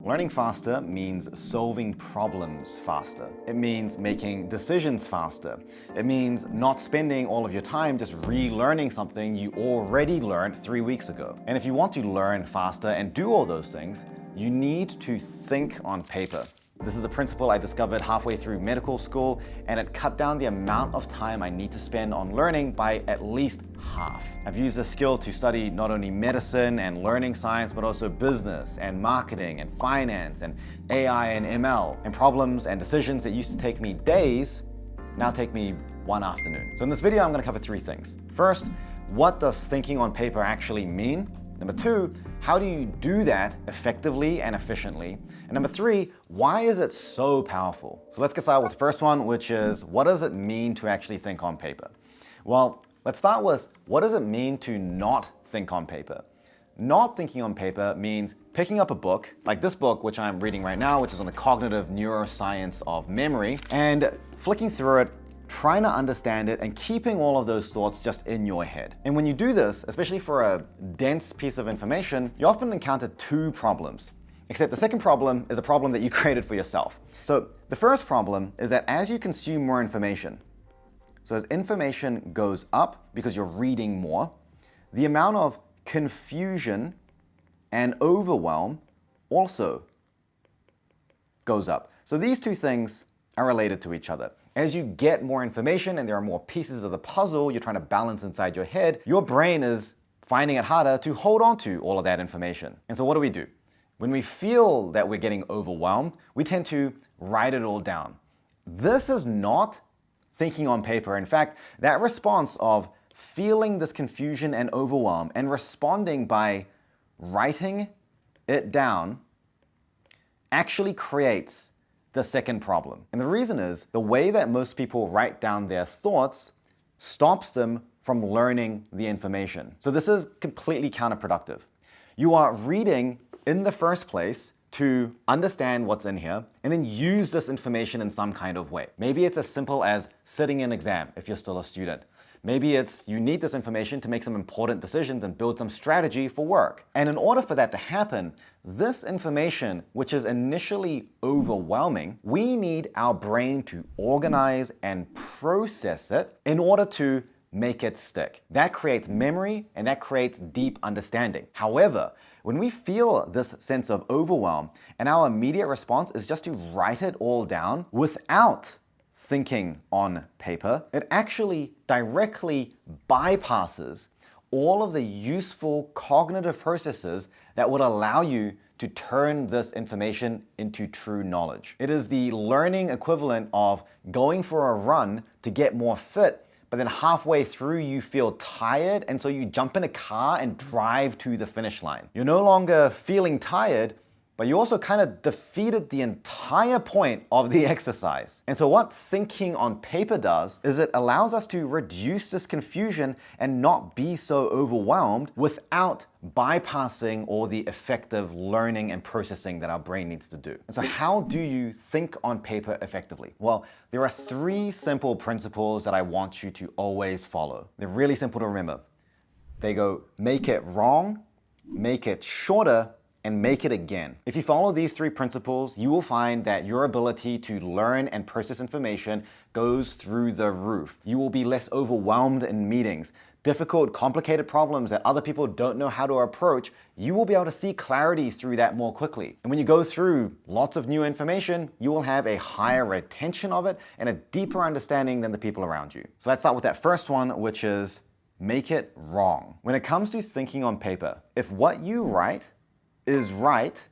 Learning faster means solving problems faster. It means making decisions faster. It means not spending all of your time just relearning something you already learned 3 weeks ago. And if you want to learn faster and do all those things, you need to think on paper. This is a principle I discovered halfway through medical school, and it cut down the amount of time I need to spend on learning by at least half. I've used this skill to study not only medicine and learning science, but also business and marketing and finance and AI and ML, and problems and decisions that used to take me days now take me one afternoon. So in this video, I'm going to cover 3 things. First, what does thinking on paper actually mean? Number 2, how do you do that effectively and efficiently? And number 3, why is it so powerful? So let's get started with the first one, which is, what does it mean to actually think on paper? Well, let's start with, what does it mean to not think on paper? Not thinking on paper means picking up a book, like this book, which I'm reading right now, which is on the cognitive neuroscience of memory, and flicking through it, trying to understand it, and keeping all of those thoughts just in your head. And when you do this, especially for a dense piece of information, you often encounter 2 problems. Except the second problem is a problem that you created for yourself. So the first problem is that as you consume more information, so as information goes up because you're reading more, the amount of confusion and overwhelm also goes up. So these 2 things are related to each other. As you get more information and there are more pieces of the puzzle you're trying to balance inside your head, your brain is finding it harder to hold on to all of that information. And so what do? When we feel that we're getting overwhelmed, we tend to write it all down. This is not thinking on paper. In fact, that response of feeling this confusion and overwhelm and responding by writing it down actually creates the second problem. And the reason is the way that most people write down their thoughts stops them from learning the information. So this is completely counterproductive. You are reading in the first place to understand what's in here and then use this information in some kind of way. Maybe it's as simple as sitting an exam if you're still a student. Maybe it's you need this information to make some important decisions and build some strategy for work. And in order for that to happen, this information, which is initially overwhelming, we need our brain to organize and process it in order to make it stick. That creates memory and that creates deep understanding. However, when we feel this sense of overwhelm and our immediate response is just to write it all down without thinking on paper, it actually directly bypasses all of the useful cognitive processes that would allow you to turn this information into true knowledge. It is the learning equivalent of going for a run to get more fit, but then halfway through you feel tired, and so you jump in a car and drive to the finish line. You're no longer feeling tired, but you also kind of defeated the entire point of the exercise. And so what thinking on paper does is it allows us to reduce this confusion and not be so overwhelmed without bypassing all the effective learning and processing that our brain needs to do. And so how do you think on paper effectively? Well, there are 3 simple principles that I want you to always follow. They're really simple to remember. They go, make it wrong, make it shorter, and make it again. If you follow these 3 principles, you will find that your ability to learn and process information goes through the roof. You will be less overwhelmed in meetings. Difficult, complicated problems that other people don't know how to approach, you will be able to see clarity through that more quickly. And when you go through lots of new information, you will have a higher retention of it and a deeper understanding than the people around you. So let's start with that first one, which is make it wrong. When it comes to thinking on paper, if what you write is right,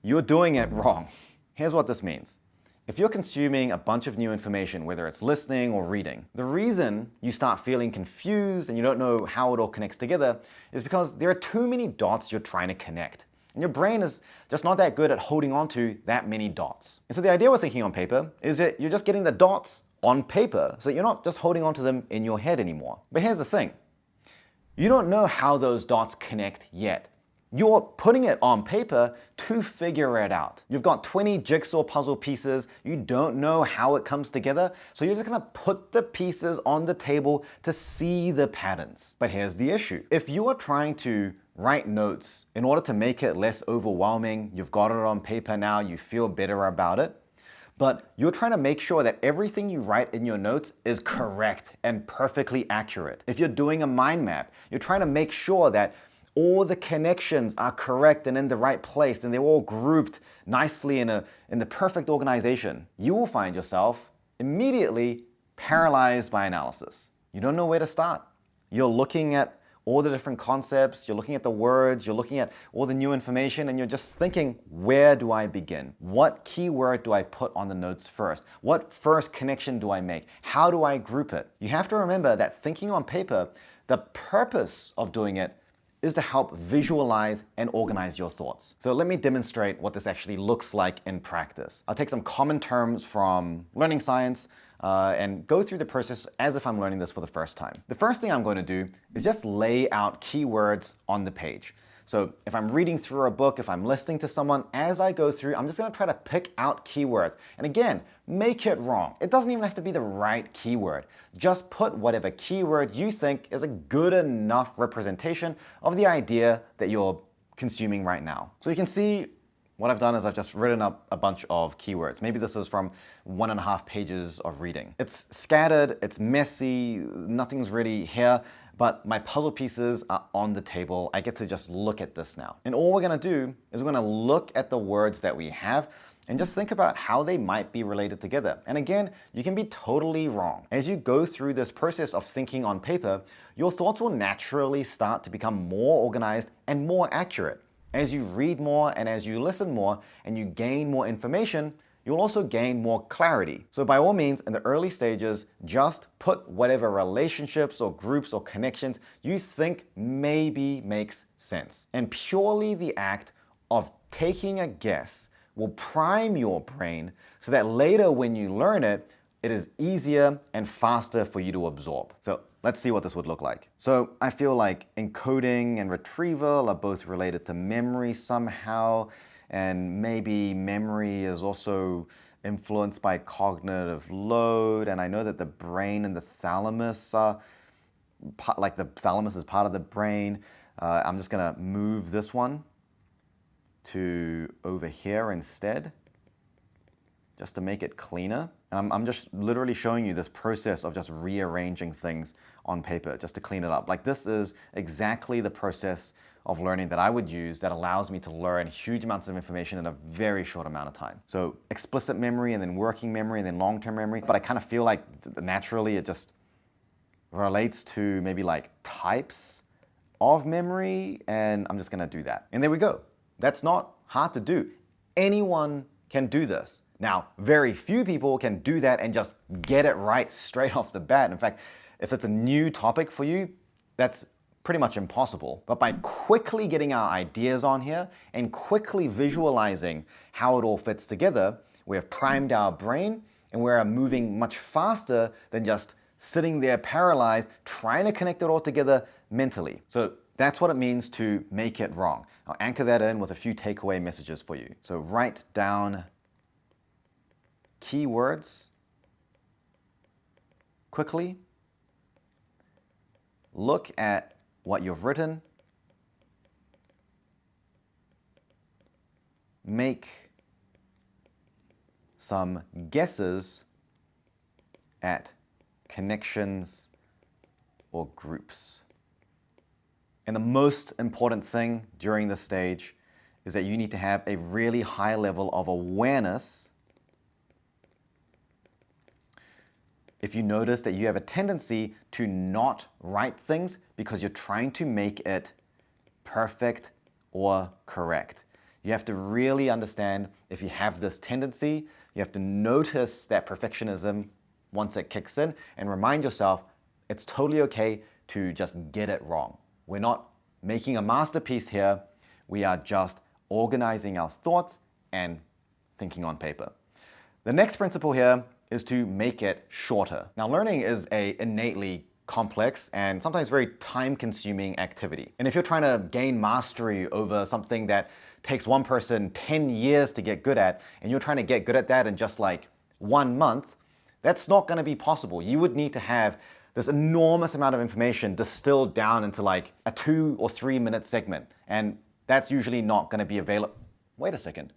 you're doing it wrong. Here's what this means. If you're consuming a bunch of new information, whether it's listening or reading, the reason you start feeling confused and you don't know how it all connects together is because there are too many dots you're trying to connect. And your brain is just not that good at holding on to that many dots. And so the idea with thinking on paper is that you're just getting the dots on paper so that you're not just holding on to them in your head anymore. But here's the thing. You don't know how those dots connect yet. You're putting it on paper to figure it out. You've got 20 jigsaw puzzle pieces, you don't know how it comes together, so you're just gonna put the pieces on the table to see the patterns. But here's the issue. If you are trying to write notes in order to make it less overwhelming, you've got it on paper now, you feel better about it, but you're trying to make sure that everything you write in your notes is correct and perfectly accurate. If you're doing a mind map, you're trying to make sure that all the connections are correct and in the right place and they're all grouped nicely in the perfect organization. You will find yourself immediately paralyzed by analysis. You don't know where to start. You're looking at all the different concepts, you're looking at the words, you're looking at all the new information, and you're just thinking, where do I begin? What keyword do I put on the notes first? What first connection do I make? How do I group it? You have to remember that thinking on paper, the purpose of doing it is to help visualize and organize your thoughts. So let me demonstrate what this actually looks like in practice. I'll take some common terms from learning science and go through the process as if I'm learning this for the first time. The first thing I'm going to do is just lay out keywords on the page. So if I'm reading through a book, if I'm listening to someone, as I go through, I'm just gonna try to pick out keywords. And again, make it wrong. It doesn't even have to be the right keyword. Just put whatever keyword you think is a good enough representation of the idea that you're consuming right now. So you can see what I've done is I've just written up a bunch of keywords. Maybe this is from 1.5 pages of reading. It's scattered, it's messy, nothing's really here, but my puzzle pieces are on the table. I get to just look at this now. And all we're gonna do is we're gonna look at the words that we have and just think about how they might be related together. And again, you can be totally wrong. As you go through this process of thinking on paper, your thoughts will naturally start to become more organized and more accurate. As you read more and as you listen more and you gain more information, you'll also gain more clarity. So by all means, in the early stages, just put whatever relationships or groups or connections you think maybe makes sense. And purely the act of taking a guess will prime your brain so that later when you learn it, it is easier and faster for you to absorb. So let's see what this would look like. So I feel like encoding and retrieval are both related to memory somehow, and maybe memory is also influenced by cognitive load, and I know that the brain and the thalamus are, like the thalamus is part of the brain. I'm just gonna move this one to over here instead, just to make it cleaner. And I'm just literally showing you this process of just rearranging things on paper just to clean it up. Like this is exactly the process of learning that I would use that allows me to learn huge amounts of information in a very short amount of time. So explicit memory and then working memory and then long-term memory, but I kind of feel like naturally it just relates to maybe like types of memory, and I'm just gonna do that. And there we go. That's not hard to do. Anyone can do this. Now, very few people can do that and just get it right straight off the bat. In fact, if it's a new topic for you, that's pretty much impossible. But by quickly getting our ideas on here and quickly visualizing how it all fits together, we have primed our brain and we're moving much faster than just sitting there paralyzed, trying to connect it all together mentally. So that's what it means to make it wrong. I'll anchor that in with a few takeaway messages for you. So write down keywords quickly. Look at what you've written. Make some guesses at connections or groups. And the most important thing during this stage is that you need to have a really high level of awareness. If you notice that you have a tendency to not write things because you're trying to make it perfect or correct, you have to really understand if you have this tendency. You have to notice that perfectionism once it kicks in and remind yourself it's totally okay to just get it wrong. We're not making a masterpiece here. We are just organizing our thoughts and thinking on paper. The next principle here is to make it shorter. Now, learning is an innately complex and sometimes very time-consuming activity. And if you're trying to gain mastery over something that takes one person 10 years to get good at, and you're trying to get good at that in just like 1 month, that's not going to be possible. You would need to have this enormous amount of information distilled down into like a 2 or 3 minute segment. And that's usually not going to be available. Wait a second.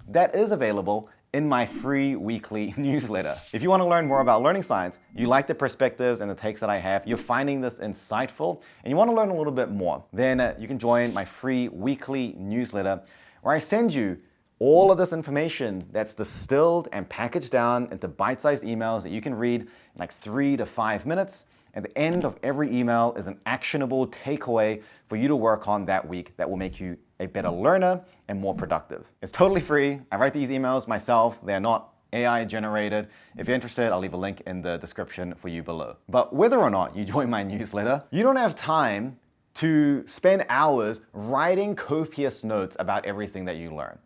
That is available in my free weekly newsletter. If you want to learn more about learning science, you like the perspectives and the takes that I have, you're finding this insightful, and you want to learn a little bit more, then you can join my free weekly newsletter where I send you all of this information that's distilled and packaged down into bite-sized emails that you can read in like 3 to 5 minutes. At the end of every email is an actionable takeaway for you to work on that week that will make you a better learner and more productive. It's totally free. I write these emails myself. They're not AI generated. If you're interested, I'll leave a link in the description for you below. But whether or not you join my newsletter, you don't have time to spend hours writing copious notes about everything that you learn.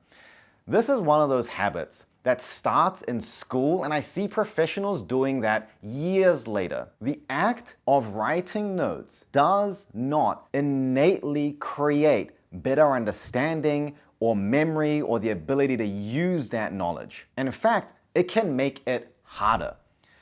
This is one of those habits that starts in school, and I see professionals doing that years later. The act of writing notes does not innately create better understanding or memory or the ability to use that knowledge. And in fact, it can make it harder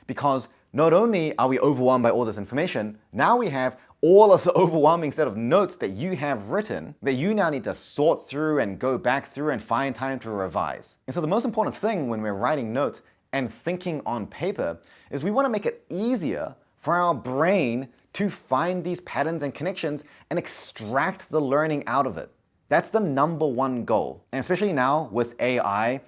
because not only are we overwhelmed by all this information, now we have all of the overwhelming set of notes that you have written that you now need to sort through and go back through and find time to revise. And so the most important thing when we're writing notes and thinking on paper is we want to make it easier for our brain to find these patterns and connections and extract the learning out of it. That's the #1 goal. And especially now with AI,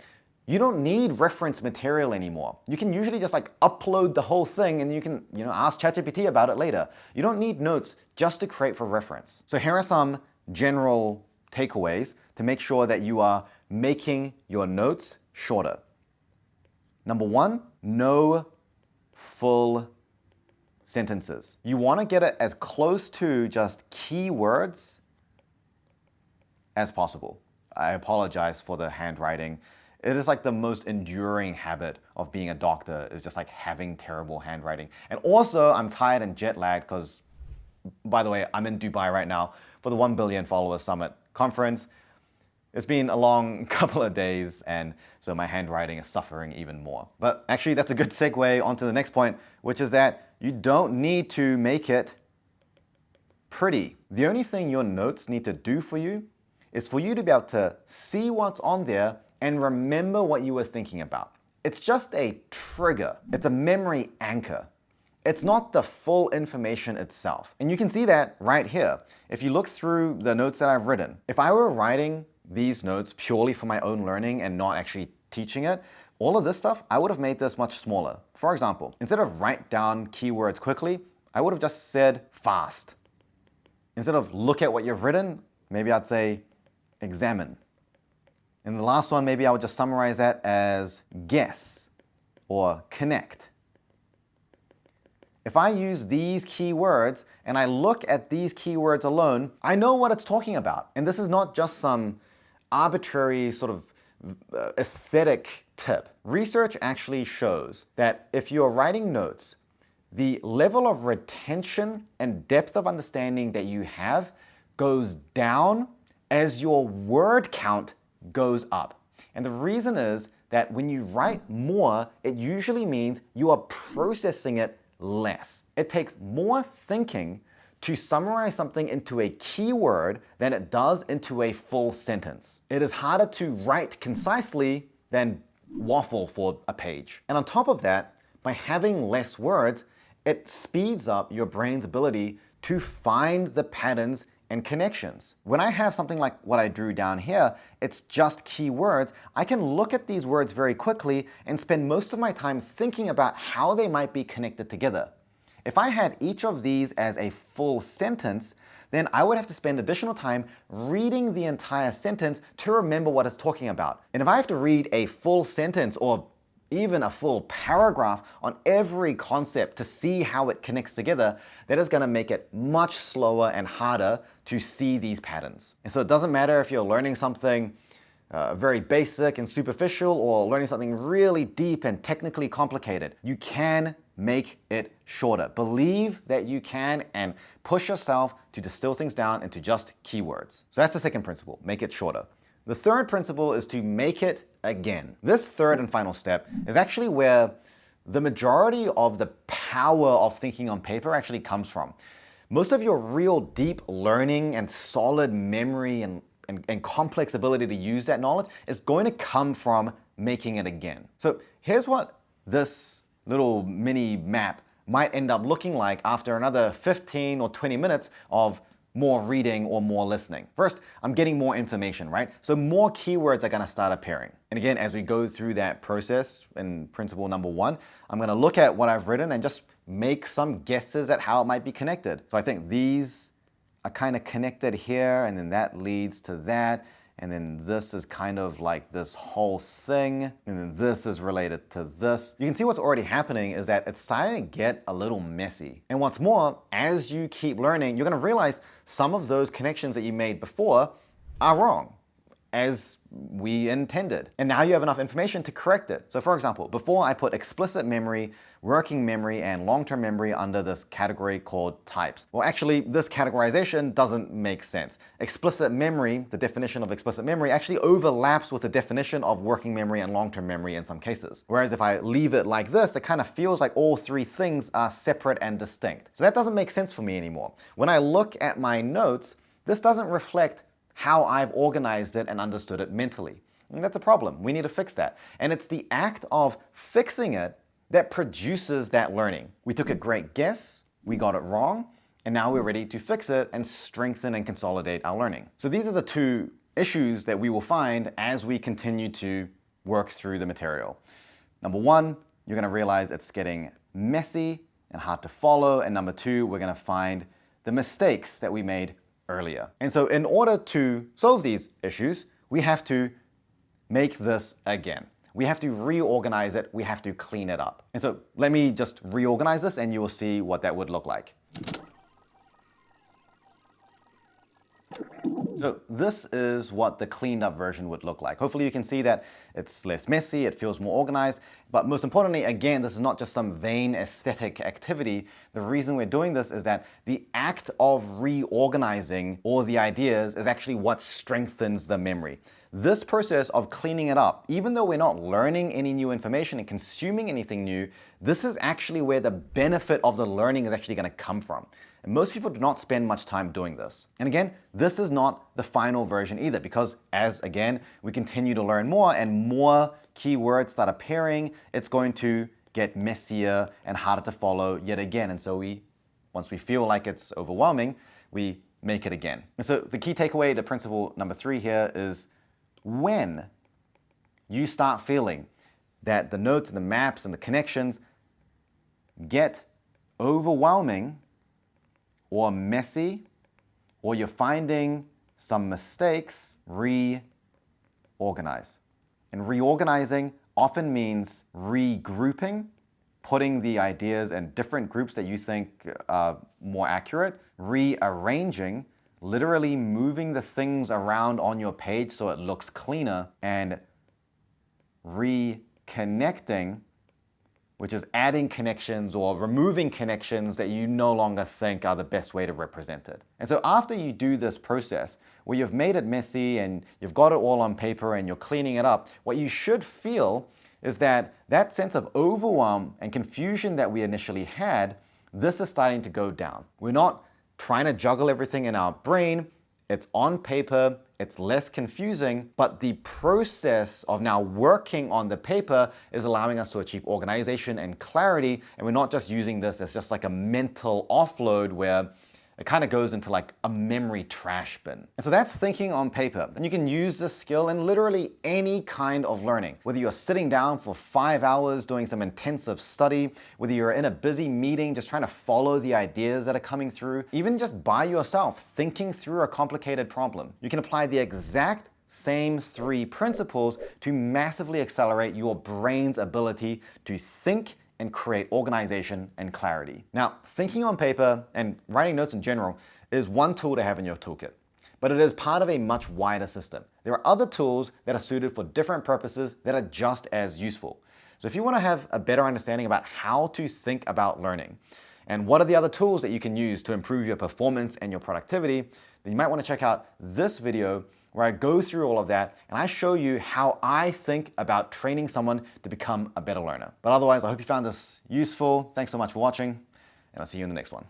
you don't need reference material anymore. You can usually just like upload the whole thing and you can, ask ChatGPT about it later. You don't need notes just to create for reference. So here are some general takeaways to make sure that you are making your notes shorter. #1, no full sentences. You want to get it as close to just keywords as possible. I apologize for the handwriting. It is like the most enduring habit of being a doctor is just like having terrible handwriting. And also I'm tired and jet lagged because, by the way, I'm in Dubai right now for the 1 Billion Followers Summit conference. It's been a long couple of days and so my handwriting is suffering even more. But actually that's a good segue onto the next point, which is that you don't need to make it pretty. The only thing your notes need to do for you is for you to be able to see what's on there and remember what you were thinking about. It's just a trigger. It's a memory anchor. It's not the full information itself. And you can see that right here. If you look through the notes that I've written, if I were writing these notes purely for my own learning and not actually teaching it, all of this stuff, I would have made this much smaller. For example, instead of write down keywords quickly, I would have just said fast. Instead of look at what you've written, maybe I'd say examine. And the last one, maybe I would just summarize that as guess or connect. If I use these keywords and I look at these keywords alone, I know what it's talking about. And this is not just some arbitrary sort of aesthetic tip. Research actually shows that if you're writing notes, the level of retention and depth of understanding that you have goes down as your word count goes up. And the reason is that when you write more, it usually means you are processing it less. It takes more thinking to summarize something into a keyword than it does into a full sentence. It is harder to write concisely than waffle for a page. And on top of that, by having less words, it speeds up your brain's ability to find the patterns and connections. When I have something like what I drew down here, it's just keywords, I can look at these words very quickly and spend most of my time thinking about how they might be connected together. If I had each of these as a full sentence, then I would have to spend additional time reading the entire sentence to remember what it's talking about. And if I have to read a full sentence or even a full paragraph on every concept to see how it connects together, that is going to make it much slower and harder to see these patterns. And so it doesn't matter if you're learning something very basic and superficial or learning something really deep and technically complicated. You can make it shorter. Believe that you can and push yourself to distill things down into just keywords. So that's the second principle, make it shorter. The third principle is to make it again. This third and final step is actually where the majority of the power of thinking on paper actually comes from. Most of your real deep learning and solid memory and complex ability to use that knowledge is going to come from making it again. So here's what this little mini map might end up looking like after another 15 or 20 minutes of more reading or more listening. First, I'm getting more information, right? So more keywords are gonna start appearing. And again, as we go through that process in principle number 1, I'm gonna look at what I've written and just make some guesses at how it might be connected. So I think these are kind of connected here, and then that leads to that. And then this is kind of like this whole thing. And then this is related to this. You can see what's already happening is that it's starting to get a little messy. And what's more, as you keep learning, you're gonna realize some of those connections that you made before are wrong, as we intended. And now you have enough information to correct it. So for example, before I put explicit memory, working memory, and long-term memory under this category called types. Well, actually, this categorization doesn't make sense. Explicit memory, the definition of explicit memory, actually overlaps with the definition of working memory and long-term memory in some cases. Whereas if I leave it like this, it kind of feels like all three things are separate and distinct. So that doesn't make sense for me anymore. When I look at my notes, this doesn't reflect how I've organized it and understood it mentally. And that's a problem. We need to fix that. And it's the act of fixing it that produces that learning. We took a great guess, we got it wrong, and now we're ready to fix it and strengthen and consolidate our learning. So these are the two issues that we will find as we continue to work through the material. Number 1, you're gonna realize it's getting messy and hard to follow. And number 2, we're gonna find the mistakes that we made earlier. And so in order to solve these issues, we have to make this again. We have to reorganize it, we have to clean it up. And so let me just reorganize this and you will see what that would look like. So this is what the cleaned up version would look like. Hopefully you can see that it's less messy, it feels more organized, but most importantly, again, this is not just some vain aesthetic activity. The reason we're doing this is that the act of reorganizing all the ideas is actually what strengthens the memory. This process of cleaning it up, even though we're not learning any new information and consuming anything new, this is actually where the benefit of the learning is actually going to come from. And most people do not spend much time doing this. And again, this is not the final version either, because as again, we continue to learn more and more keywords start appearing, it's going to get messier and harder to follow yet again. And so once we feel like it's overwhelming, we make it again. And so the key takeaway to principle number 3 here is when you start feeling that the notes and the maps and the connections get overwhelming or messy, or you're finding some mistakes, reorganize. And reorganizing often means regrouping, putting the ideas in different groups that you think are more accurate, rearranging, literally moving the things around on your page so it looks cleaner, and reconnecting, which is adding connections or removing connections that you no longer think are the best way to represent it. And so after you do this process, where you've made it messy and you've got it all on paper and you're cleaning it up, what you should feel is that that sense of overwhelm and confusion that we initially had, this is starting to go down. We're not trying to juggle everything in our brain. It's on paper, it's less confusing, but the process of now working on the paper is allowing us to achieve organization and clarity, and we're not just using this as just like a mental offload where it kind of goes into like a memory trash bin. And so that's thinking on paper. And you can use this skill in literally any kind of learning. Whether you're sitting down for 5 hours doing some intensive study, whether you're in a busy meeting just trying to follow the ideas that are coming through, even just by yourself thinking through a complicated problem. You can apply the exact same 3 principles to massively accelerate your brain's ability to think and create organization and clarity. Now, thinking on paper and writing notes in general is one tool to have in your toolkit, but it is part of a much wider system. There are other tools that are suited for different purposes that are just as useful. So if you want to have a better understanding about how to think about learning and what are the other tools that you can use to improve your performance and your productivity, then you might want to check out this video where I go through all of that and I show you how I think about training someone to become a better learner. But otherwise, I hope you found this useful. Thanks so much for watching, and I'll see you in the next one.